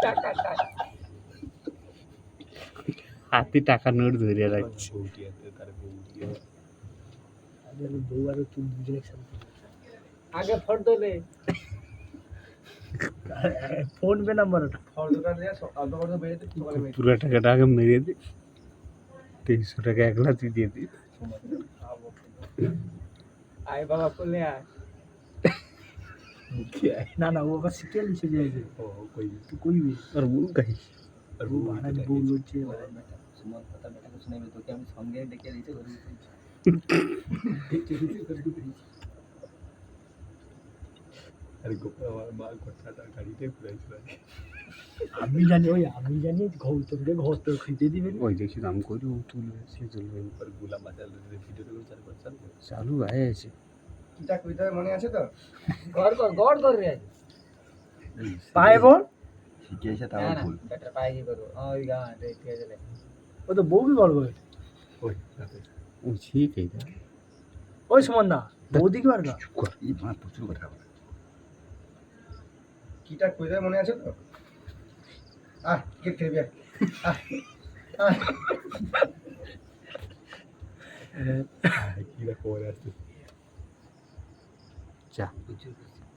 টাকা হাতে টাকা নোট ধরে রাখছে। বউ আর তুই দুজন একসাথে আগে ফটো দে ফোন পে নাম্বার ওটা ফটোটা দিয়ে অল্প করে বেরিয়ে সকালে মেরে পুরো টাকাটা আগে মেরে দে, 2300 টাকা একলা তুই দিয়ে দিস। আয় বাবা কোলে আয় না না ও আবার সিরিয়াল লিখে দিয়েছে তুই কইবি আর বউ গাইস আর বউ ভাড়া বউ লড়ছে সুমন কথা বেটাকে শুনাইবে তোকে আমি সঙ্গে ডেকে দিতে ঘরে আরে গোপাল আমার মা কথাটা গাড়িতে ঘুরাইছিল। আমি জানি ঘর তোর খেতে দিবে ওই দেখছি দাম করে ও তুলে সে চলবে আর গুলা মাচাল ভিডিওটা করে চালু করছেন। চালু হয়ে আছে। কিটা কইতে মনে আছে তো গড় কর রে পায়ে বল শিখিয়েছে তাও না ভুল। বেটার পায়ে কি করব ওই গান রে ঠিক আছে রে ও তো বউ কি বলবো ওই রাতে ও ঠিক এইটা ওই সমান না বৌদি কি পারবা চুপ কর, এই মা প্রচুর কথা বলে। কিটা কইতে মনে আছে তো ক্রিকেট খেলবি কি না খবর আসছে। যা